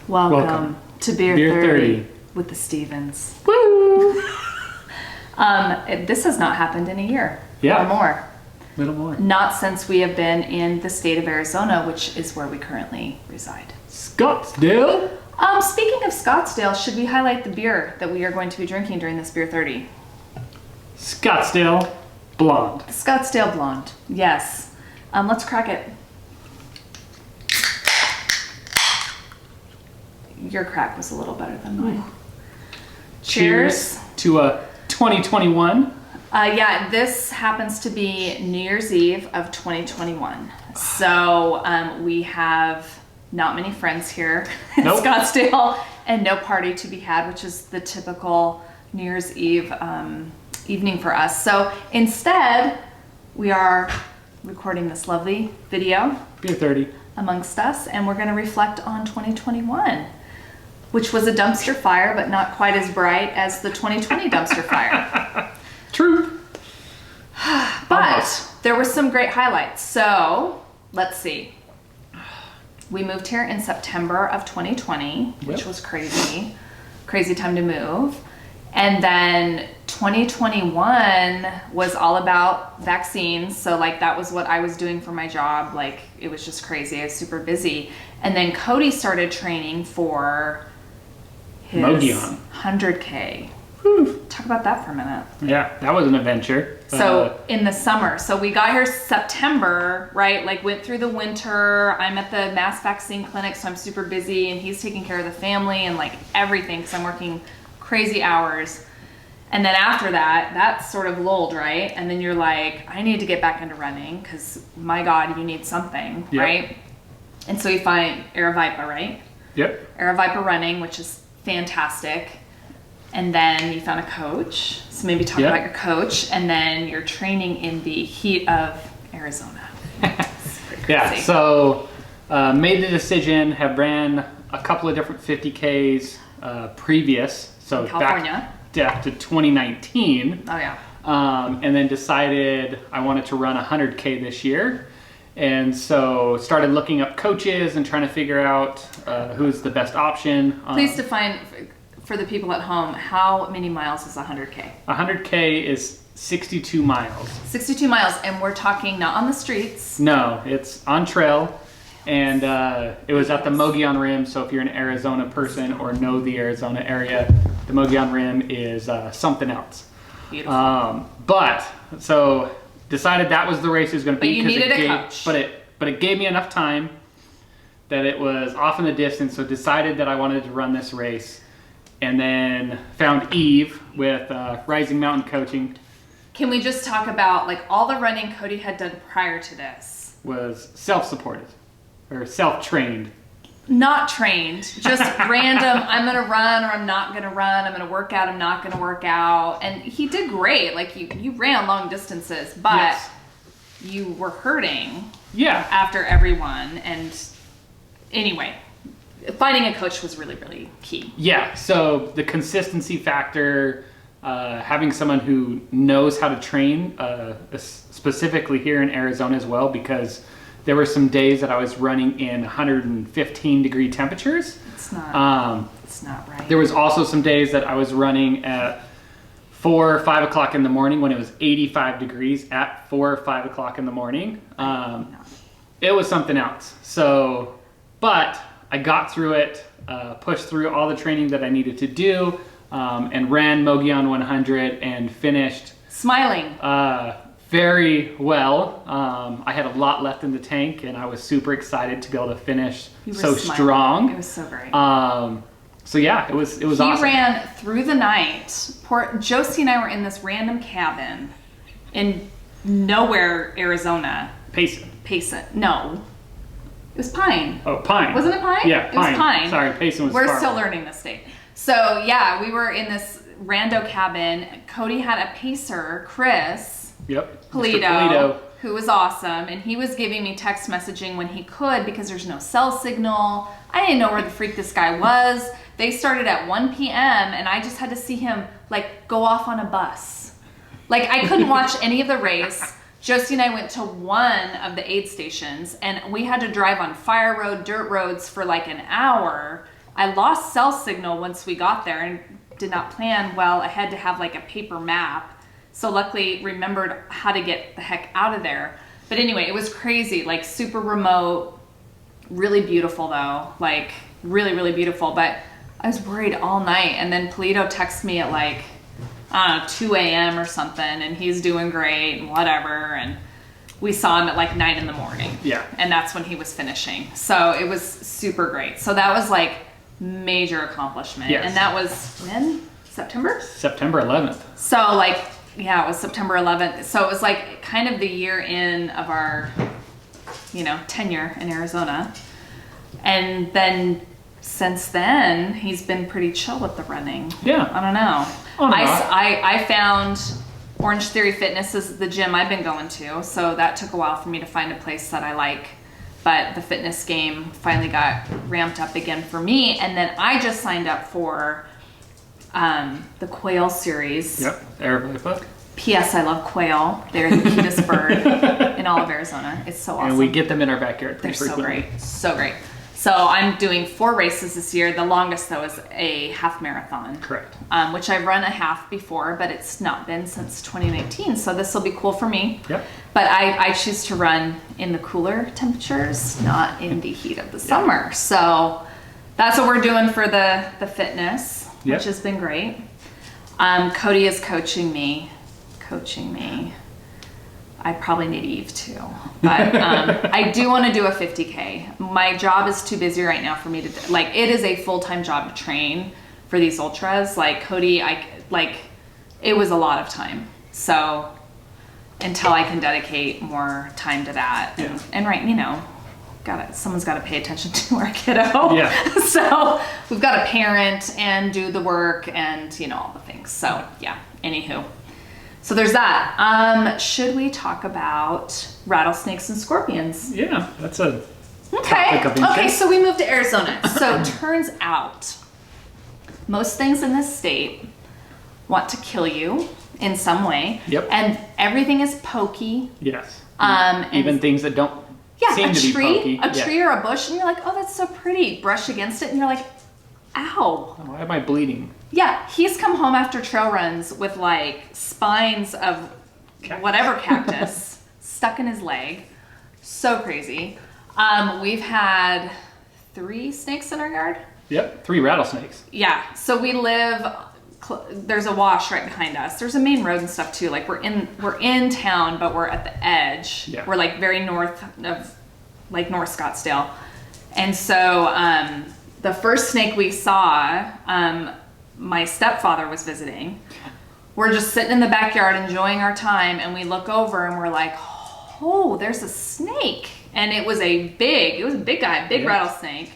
Welcome to Beer 30 with the Stevens. Woo! This has not happened in a year Yeah. or more. Little more. Not since we have been in the state of Arizona, which is where we currently reside. Scottsdale? Speaking of Scottsdale, should we highlight the beer that we are going to be drinking during this Beer 30? Scottsdale Blonde. The Scottsdale Blonde. Yes. Let's crack it. Your crack was a little better than mine. Cheers. To a 2021. Yeah, this happens to be New Year's Eve of 2021. So we have not many friends here in Nope. Scottsdale and no party to be had, which is the typical New Year's Eve evening for us. So instead, we are recording this lovely video Beer 30. amongst us, and we're going to reflect on 2021, which was a dumpster fire, but not quite as bright as the 2020 dumpster fire. True. But there were some great highlights. So let's see. We moved here in September of 2020, which Yep. was crazy time to move. And then 2021 was all about vaccines. So like that was what I was doing for my job. Like it was just crazy. I was super busy. And then Cody started training for his Mogollon. 100K. Talk about that for a minute. Yeah, that was an adventure. So in the summer, so we got here September, right? Like went through the winter. I'm at the mass vaccine clinic, so I'm super busy, and he's taking care of the family and like everything, because I'm working crazy hours. And then after that, that's sort of lulled, right? And then you're like, I need to get back into running because my God, you need something, Yep. right? And so you find Aravaipa, right? Yep. Aravaipa running, which is fantastic. And then you found a coach. So maybe talk Yep. about your coach. And then you're training in the heat of Arizona. It's pretty Yeah, crazy. so made the decision, have ran a couple of different 50Ks previous. So In California. back to 2019. Oh yeah. And then decided I wanted to run 100K this year. And so started looking up coaches and trying to figure out who's the best option. Please define for the people at home, how many miles is 100K? 100K is 62 miles. 62 miles, and we're talking not on the streets. No, it's on trail. And it was at the Mogollon Rim. So if you're an Arizona person or know the Arizona area, the Mogollon Rim is something else. Beautiful. But so decided that was the race it was going to be. But you 'cause needed it a gave, coach. But it gave me enough time that it was off in the distance. So decided that I wanted to run this race, and then found Eve with Rising Mountain Coaching. Can we just talk about like all the running Cody had done prior to this? Was self-supported or self-trained. Not trained, just random, I'm gonna run or I'm not gonna run, I'm gonna work out, I'm not gonna work out. And he did great, like you ran long distances, but Yes. you were hurting Yeah. after everyone. And anyway, finding a coach was really, really key. Yeah, so the consistency factor, having someone who knows how to train, specifically here in Arizona as well, because there were some days that I was running in 115 degree temperatures. It's not right. There was also some days that I was running at 4 or 5 o'clock in the morning when it was 85 degrees at 4 or 5 o'clock in the morning. It was something else. So, but I got through it, pushed through all the training that I needed to do, and ran Mogollon 100 and finished Smiling. very well. I had a lot left in the tank, and I was super excited to be able to finish You were so smiling. strong. It was so great. So yeah, it was He awesome. ran through the night. Josie and I were in this random cabin in nowhere, Arizona. Payson. No. It was Pine. Oh, Pine. Wasn't it Pine? Yeah, Pine. It was Pine. Sorry, Payson was We're far still away. learning this state. So yeah, we were in this rando cabin. Cody had a pacer, Chris Yep. Mr. Polito, who was awesome, and he was giving me text messaging when he could because there's no cell signal. I didn't know where the freak this guy was. They started at 1 p.m. and I just had to see him like go off on a bus. Like I couldn't watch any of the race. Josie and I went to one of the aid stations and we had to drive on fire road, dirt roads for like an hour I lost cell signal once we got there and did not plan well. I had to have like a paper map. So luckily remembered how to get the heck out of there. But anyway, it was crazy, like super remote, really beautiful though, like really, really beautiful. But I was worried all night. And then Polito texted me at like, I don't know, 2 a.m. or something, and he's doing great and whatever. And we saw him at like 9 in the morning. Yeah. And that's when he was finishing. So it was super great. So that was like major accomplishment. Yes. And that was when? September? September 11th. So like, yeah, it was September 11th. So it was like kind of the year in of our, you know, tenure in Arizona. And then since then, he's been pretty chill with the running. Yeah. I don't know. On and off. I found Orange Theory Fitness is the gym I've been going to. So that took a while for me to find a place that I like. But the fitness game finally got ramped up again for me. And then I just signed up for the quail series. Yep. Air book. P.S. I love quail. They're the cutest bird in all of Arizona. It's so awesome. And we get them in our backyard They're pretty so frequently. great. So great. So I'm doing 4 races this year. The longest though is a half marathon. Correct. Which I've run a half before, but it's not been since 2019. So this will be cool for me. Yep. But I choose to run in the cooler temperatures, not in the heat of the summer. So that's what we're doing for the fitness, Yep. which has been great. Cody is coaching me. I probably need Eve too, but I do want to do a 50K. My job is too busy right now for me to, like, it is a full-time job to train for these ultras. Like Cody, it was a lot of time. So until I can dedicate more time to that, Yeah. and right, you know, someone's got to pay attention to our kiddo. Yeah. So we've got to parent and do the work and, you know, all the things. So yeah, anywho. So there's that. Should we talk about rattlesnakes and scorpions? Yeah, that's a Okay. topic of interest. Okay, so we moved to Arizona. So turns out most things in this state want to kill you in some way. Yep. And everything is pokey. Yes. And Even things that don't seem a to tree, be pokey. a tree or a bush, and you're like, oh, that's so pretty. Brush against it, and you're like, ow. Why am I bleeding? Yeah, he's come home after trail runs with like spines of whatever cactus stuck in his leg. So crazy. We've had 3 snakes in our yard. Yep. 3 rattlesnakes. Yeah, so we live. There's a wash right behind us. There's a main road and stuff too. Like we're in town, but we're at the edge. Yeah. We're like very north of like North Scottsdale, and so the first snake we saw, my stepfather was visiting. We're just sitting in the backyard enjoying our time, and we look over and we're like, oh, there's a snake. And it was a big guy, big Yeah. rattlesnake.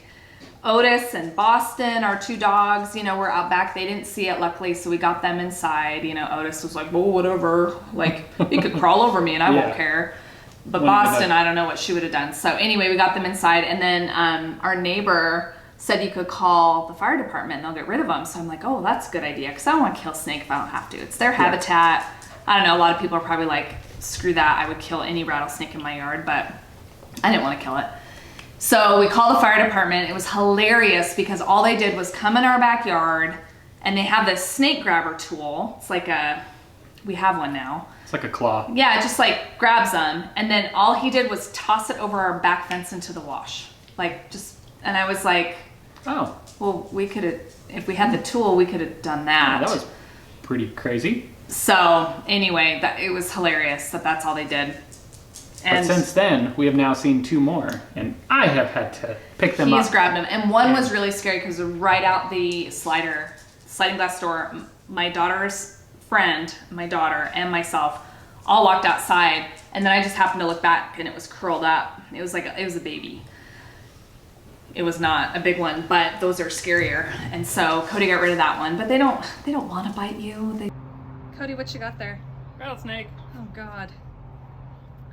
Otis and Boston, our 2 dogs, you know, were out back. They didn't see it, luckily, so we got them inside. You know, Otis was like, well, whatever. Like, he could crawl over me and I Yeah. won't care. But Wouldn't have Boston, done. I don't know what she would have done. So anyway, we got them inside. And then our neighbor said you could call the fire department and they'll get rid of them. So I'm like, oh, that's a good idea, because I don't want to kill a snake if I don't have to. It's their habitat. I don't know, a lot of people are probably like, screw that, I would kill any rattlesnake in my yard, but I didn't want to kill it. So we called the fire department. It was hilarious because all they did was come in our backyard, and they have this snake grabber tool. It's like we have one now. It's like a claw. Yeah, it just like grabs them, and then all he did was toss it over our back fence into the wash. Like just, and I was like, Oh. well, we could have, if we had the tool, we could have done Yeah, that. that was pretty crazy. So anyway, it was hilarious that's all they did. And But since then, we have now seen 2 more, and I have had to pick them he's up. grabbed them, and one was really scary because right out the sliding glass door, my daughter's friend, my daughter, and myself all walked outside, and then I just happened to look back, and it was curled up. It was a baby. It was not a big one, but those are scarier, and so Cody got rid of that one. But they don't want to bite you. Cody, what you got there? Rattlesnake. Oh God.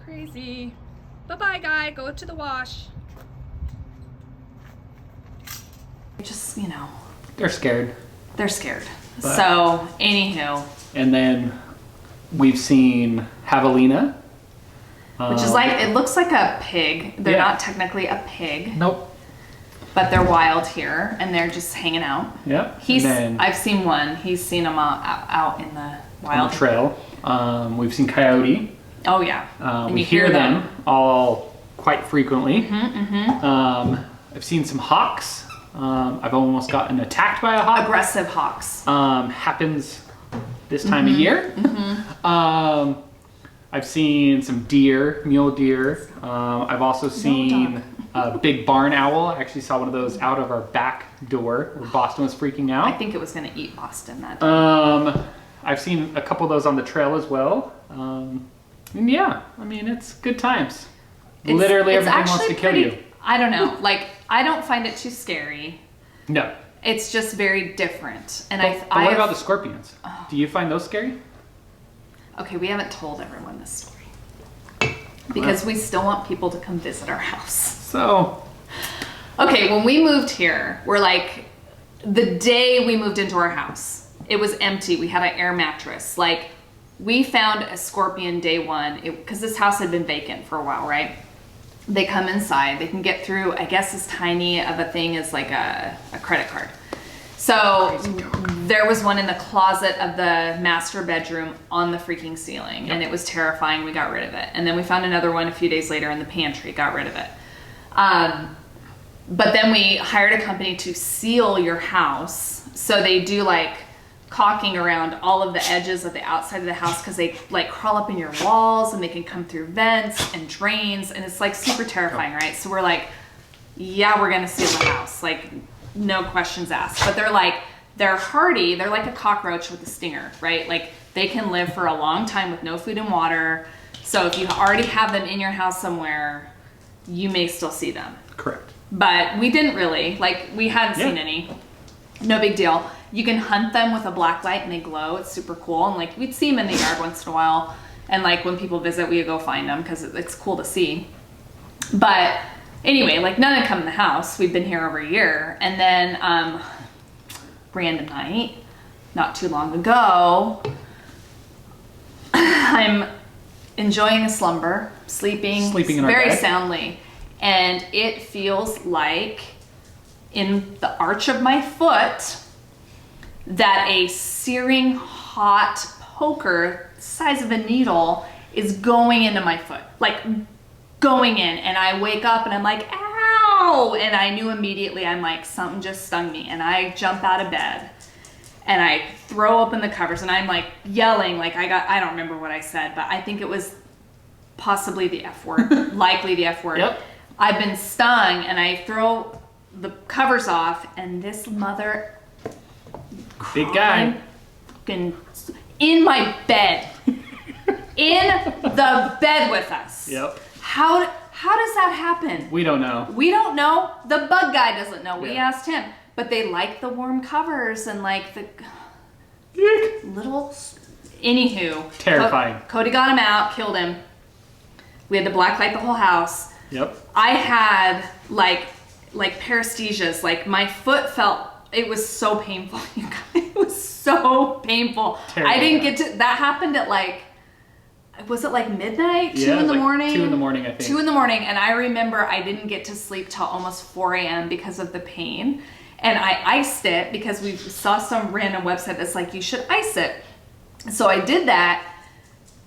Crazy. Bye-bye, guy. Go to the wash. Just, you know, They're scared. they're scared. But- So, anywho, And then we've seen javelina. which is like, it looks like a pig. They're Yeah. not technically a pig, Nope. but they're wild here and they're just hanging out. Yep. I've seen one. He's seen them out in the On wild. the trail. We've seen coyote. Oh yeah. And We you hear them all quite frequently. I've seen some hawks. I've almost gotten attacked by a hawk. Aggressive hawks. Happens this time of year. I've seen some deer, mule deer. I've also seen a big barn owl. I actually saw one of those out of our back door where Boston was freaking out. I think it was going to eat Boston that day. I've seen a couple of those on the trail as well. And yeah, I mean, it's good times. Literally it's everything wants to kill you. I don't know. Like, I don't find it too scary. No. It's just very different. And But what about the scorpions? Do you find those scary? Okay, we haven't told everyone this story. Because we still want people to come visit our house. So, Okay, when we moved here, we're like, the day we moved into our house, it was empty. We had an air mattress. Like, we found a scorpion day one, because this house had been vacant for a while, right? They come inside, they can get through, I guess, as tiny of a thing as like a credit card. So there was one in the closet of the master bedroom on the freaking ceiling, and it was terrifying. We got rid of it. And then we found another one a few days later in the pantry, got rid of it. But then we hired a company to seal your house. So they do like caulking around all of the edges of the outside of the house because they like crawl up in your walls and they can come through vents and drains, and it's like super terrifying, right? So we're like, yeah, we're gonna seal the house, like no questions asked. But they're hardy. They're like a cockroach with a stinger, right? Like they can live for a long time with no food and water. So if you already have them in your house somewhere, you may still see them. correct. But we didn't really, like we hadn't seen any. No big deal. You can hunt them with a black light and they glow. It's super cool. And like we'd see them in the yard once in a while. And like when people visit, we would go find them because it's cool to see. But anyway, like none had come in the house. We've been here over a year. And then random night, not too long ago, I'm enjoying a slumber, sleeping in our very bed. soundly. And it feels like in the arch of my foot that a searing hot poker size of a needle is going into my foot, like going in. And I wake up and I'm like, ow! And I knew immediately, I'm like, something just stung me. And I jump out of bed and I throw open the covers and I'm like yelling, like I don't remember what I said, but I think it was possibly the F word, likely the F word. Yep. I've been stung, and I throw the covers off, and this mother Big guy. fucking in my bed, in the bed with us. Yep. How does that happen? We don't know. We don't know. The bug guy doesn't know. We Yeah. asked him, but they like the warm covers and like the little. Anywho, Terrifying. Cody got him out, killed him. We had to blacklight the whole house. Yep. I had like paresthesias. Like my foot felt, it was so painful. You guys, it was so painful. Terrible. I didn't get to, that happened at like, was it like midnight? 2 Yeah, in the like morning? 2 in the morning, I think. 2 in the morning. And I remember I didn't get to sleep till almost 4 a.m. because of the pain. And I iced it because we saw some random website that's like, you should ice it. So I did that.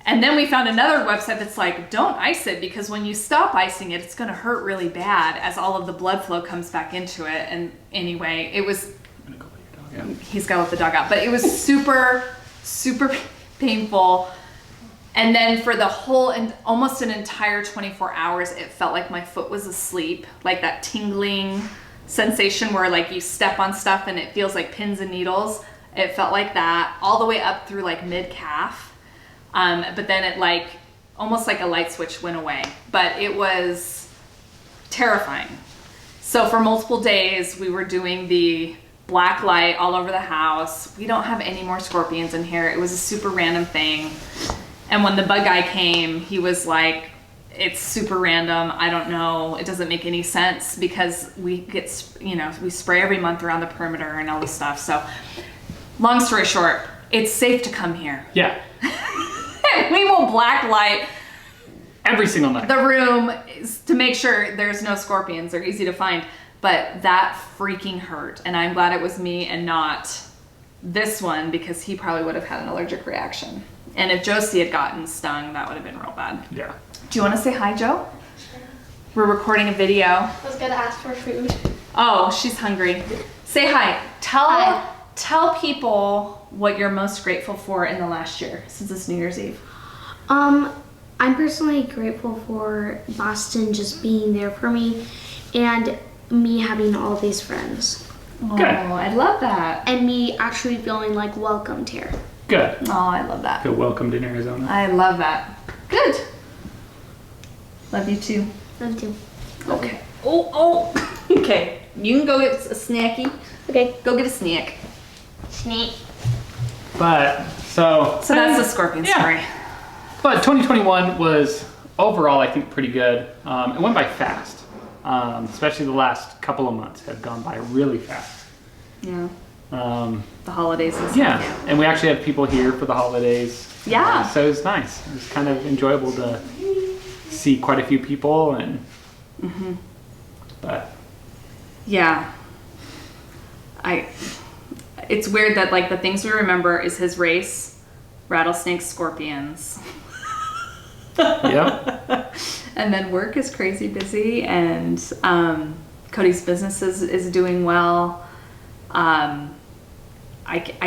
And then we found another website that's like, don't ice it because when you stop icing it, it's going to hurt really bad as all of the blood flow comes back into it. And anyway, it was, I'm gonna go let your dog out. he's got to let the dog out, but it was super, super painful. And then for the whole and almost an entire 24 hours, it felt like my foot was asleep, like that tingling sensation where like you step on stuff and it feels like pins and needles. It felt like that all the way up through like mid calf. But then it like, almost like a light switch went away, but it was terrifying. So for multiple days, we were doing the black light all over the house. We don't have any more scorpions in here. It was a super random thing. And when the bug guy came, he was like, it's super random. I don't know. It doesn't make any sense because we get, we spray every month around the perimeter and all this stuff. So long story short, it's safe to come here. Yeah. We will black light Every single night. the room to make sure there's no scorpions. They're easy to find. but that freaking hurt. And I'm glad it was me and not this one, because he probably would have had an allergic reaction. And if Josie had gotten stung, that would have been real bad. Yeah. Do you want to say hi, Joe? We're recording a video. I was gonna ask for food. Oh, she's hungry. Say hi. Hi. Tell people what you're most grateful for in the last year since it's New Year's Eve. I'm personally grateful for Boston just being there for me and me having all these friends Good. Oh, I love that. and me actually feeling like welcomed here. Good. Oh, I love that. Feel welcomed in Arizona. I love that. Good. Love you too. Love you. Okay. Oh. Okay. You can go get a snacky. Okay. Go get a snack. Sneak. But so That's the scorpion Yeah. story. But 2021 was overall, I think, pretty good. It went by fast, especially the last couple of months have gone by really fast. Yeah. Um, The holidays and stuff. yeah, and we actually had people here for the holidays. Yeah. So it was nice. It was kind of enjoyable to see quite a few people, and but Yeah. It's weird that like the things we remember is his race, rattlesnakes, scorpions. yeah, And then work is crazy busy, and Cody's business is doing well. I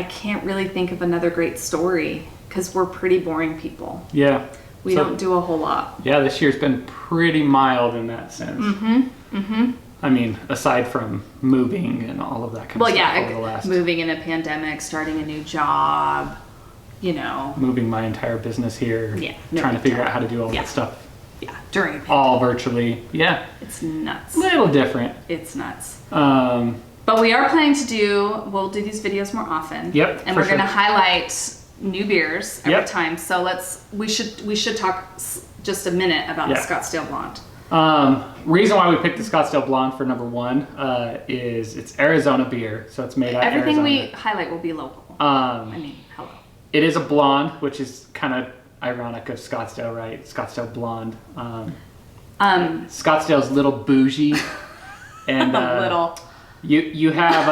can't really think of another great story because we're pretty boring people. yeah. We So- don't do a whole lot. Yeah, this year's been pretty mild in that sense. I mean, aside from moving and all of that kind Well, of stuff over yeah, the last moving in a pandemic, starting a new job, you know, moving my entire business here, Yeah, no trying to big figure deal. out how to do all Yeah. that stuff yeah, during a pandemic. all virtually. Yeah, It's nuts. a little different. It's nuts. Um, But we are planning to we'll do these videos more often. Yep, And for we're going to sure. highlight new beers every Yep. time. So we should talk just a minute about the Yeah. Scottsdale Blonde. reason why we picked the Scottsdale Blonde for number one is it's Arizona beer, so it's made out of Everything Arizona. we highlight will be local. I Um, mean, hello. it is a blonde, which is kind of ironic of Scottsdale, right? Scottsdale Blonde. Scottsdale's a little bougie, and A little. You have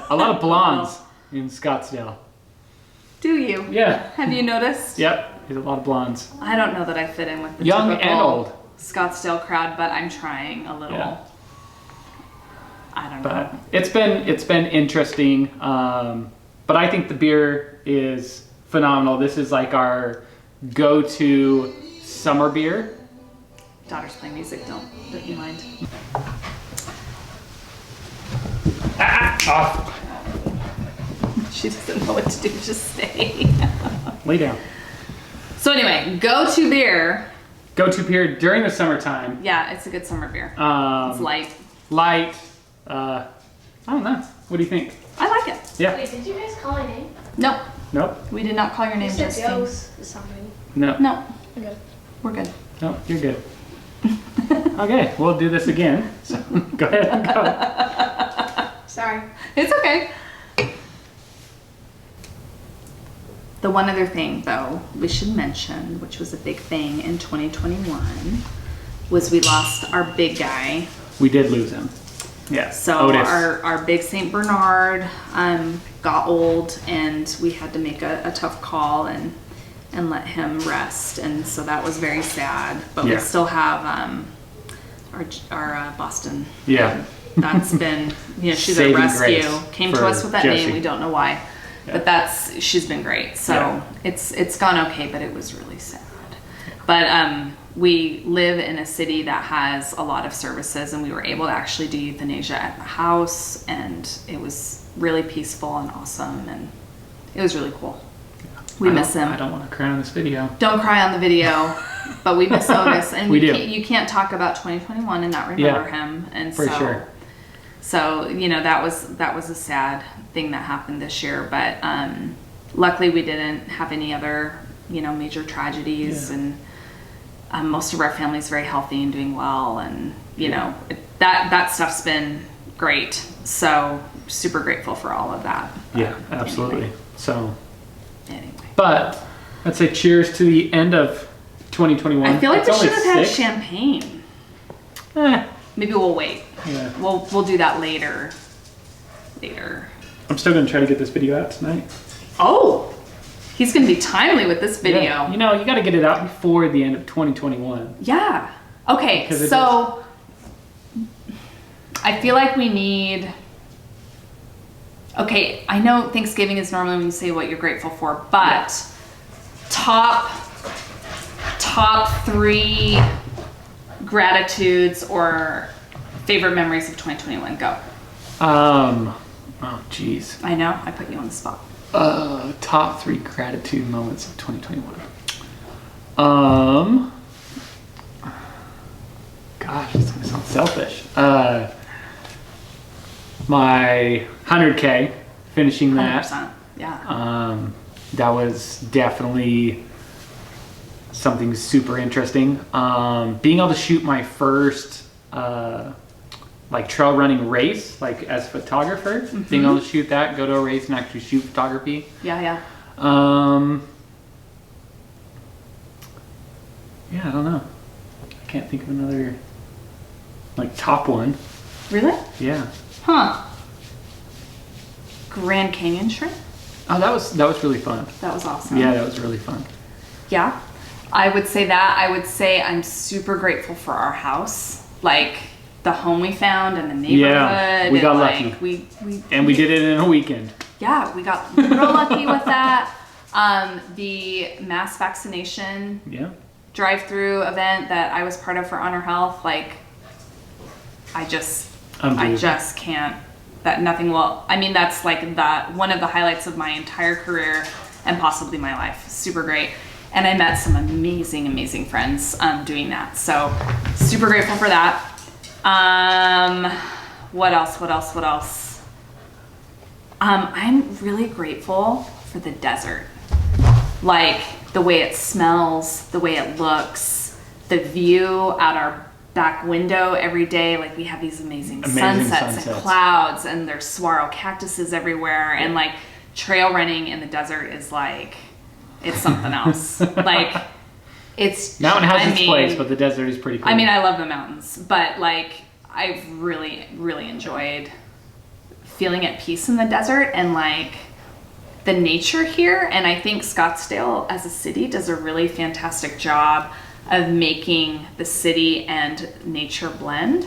a lot of blondes in Scottsdale. Do you? Yeah. Have you noticed? Yep. There's a lot of blondes. I don't know that I fit in with the Young typical and old. Scottsdale crowd, but I'm trying a little. Yeah. I don't But know. it's been interesting. But I think the beer is phenomenal. This is like our go-to summer beer. Daughter's playing music. Don't you mind? Off. She doesn't know what to do. Just stay. Lay down. So anyway, go-to beer. Go-to beer during the summertime. Yeah, it's a good summer beer. It's light. Light. I don't know. What do you think? I like it. Yeah. Wait, did you guys call my name? Nope, Nope. we did not call your You name, said Justine. Joe's or something. No. No, Okay. we're good. No, you're good. Okay, we'll do this again. So go ahead and go. Sorry. It's okay. The one other thing, though, we should mention, which was a big thing in 2021, was we lost our big guy. We did lose him. Yeah. So Otis. our big Saint Bernard got old, and we had to make a tough call and let him rest, and so that was very sad. But we Yeah. still have our Boston. Yeah. That's been, she's Saving a rescue. grace Came to for us with that Jessie. name. We don't know why, Yeah. but she's been great. So Yeah. it's gone okay, but it was really sad. But we live in a city that has a lot of services, and we were able to actually do euthanasia at the house, and it was really peaceful and awesome, and it was really cool. We miss him. I don't want to cry on this video. Don't cry on the video, but we miss Otis, and We do. you can't talk about 2021 and not remember him, and For so sure. so that was a sad thing that happened this year, but luckily we didn't have any other major tragedies, Yeah. and most of our family's very healthy and doing well, and that stuff's been great. So super grateful for all of that. Yeah, absolutely. So, Anyway. but I'd say cheers to the end of 2021. I feel like It's we only should have had 6. champagne. Eh, Maybe we'll wait. Yeah. We'll do that later. Later. I'm still gonna try to get this video out tonight. Oh, he's gonna be timely with this video. Yeah. You know, you got to get it out before the end of 2021. Yeah. Okay, Because it so I feel like we need. Okay, I know Thanksgiving is normally when you say what you're grateful for, but top 3 gratitudes or favorite memories of 2021. Go. Oh, geez. I know, I put you on the spot. Top 3 gratitude moments of 2021. Gosh, it's gonna sound selfish. My 100K, finishing that. 100%. Yeah. That was definitely something super interesting. Being able to shoot my first like trail running race, like as a photographer, being able to shoot that, go to a race and actually shoot photography. Yeah. Yeah, I don't know. I can't think of another like top one. Really? Yeah. Huh. Grand Canyon trip? Oh, that was really fun. That was awesome. Yeah, that was really fun. Yeah. I would say that. I would say I'm super grateful for our house. Like the home we found and the neighborhood. Yeah, we got lucky. We did it in a weekend. Yeah, we got real lucky with that. The mass vaccination drive-through event that I was part of for Honor Health, like I just can't. That nothing will. I mean, that's like one of the highlights of my entire career and possibly my life. Super great. And I met some amazing friends doing that. So super grateful for that. What else? I'm really grateful for the desert. Like the way it smells, the way it looks, the view out our back window every day. Like we have these amazing sunsets and clouds, and there's saguaro cactuses everywhere. And like trail running in the desert is like, it's something else. Like it's mountain has its place, but the desert is pretty cool. I mean, I love the mountains, but like I've really enjoyed feeling at peace in the desert and like the nature here. And I think Scottsdale as a city does a really fantastic job of making the city and nature blend,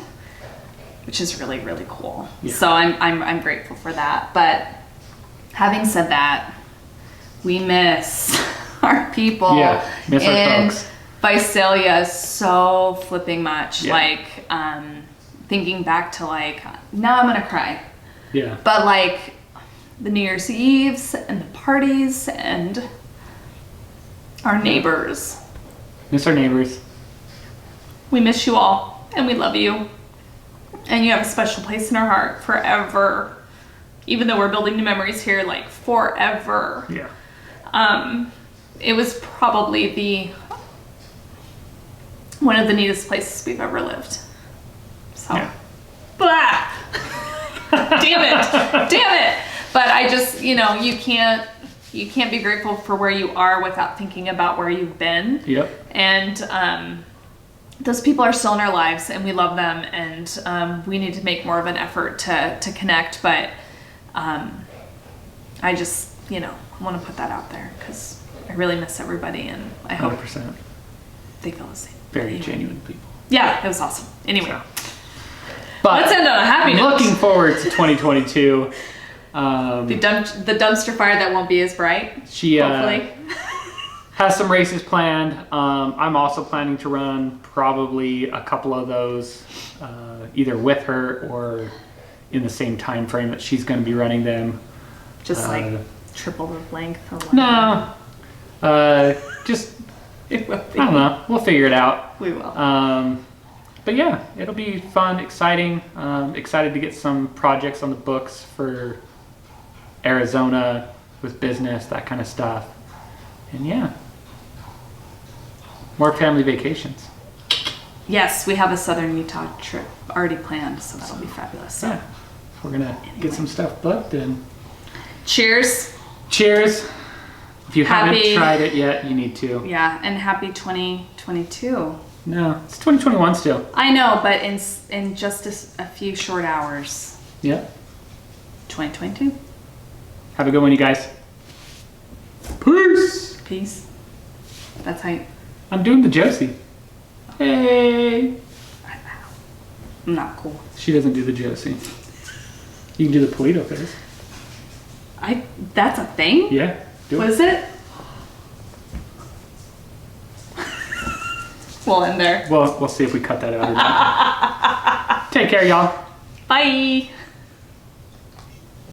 which is really cool. Yeah. So I'm grateful for that. But having said that, we miss our people miss our folks. Visalia so flipping much. Yeah. Like thinking back to like, now I'm gonna cry. Yeah. But like the New Year's Eves and the parties and our neighbors. Miss our neighbors. We miss you all and we love you. And you have a special place in our heart forever. Even though we're building new memories here, like forever. Yeah. It was probably one of the neatest places we've ever lived. So, blah. Damn it. But I just, you can't be grateful for where you are without thinking about where you've been. Yep. And those people are still in our lives and we love them, and we need to make more of an effort to connect. But I just, want to put that out there because I really miss everybody, and I hope 100%. they feel the same. Very genuine people. Yeah, it was awesome. Anyway, but let's end on a happy note. Looking forward to 2022. The dumpster fire that won't be as bright. She hopefully has some races planned. I'm also planning to run probably a couple of those, either with her or in the same time frame that she's going to be running them. Just like triple the length. Or no, just I don't know. We'll figure it out. We will. But yeah, it'll be fun, exciting. Excited to get some projects on the books for Arizona with business, that kind of stuff. And yeah, more family vacations. Yes, we have a Southern Utah trip already planned, so that'll be fabulous. So. Yeah, we're gonna get some stuff booked and cheers. If you haven't tried it yet, you need to. Yeah, and happy 2022. No, it's 2021 still. I know, but in just a few short hours. Yeah. 2022. Have a good one, you guys. Peace. Peace. That's how you... I'm doing the Josie. Hey. Not cool. She doesn't do the Josie. You can do the Polito face. That's a thing? Yeah. Do What it. is it? We'll end there. Well, we'll see if we cut that out or not. Take care, y'all. Bye.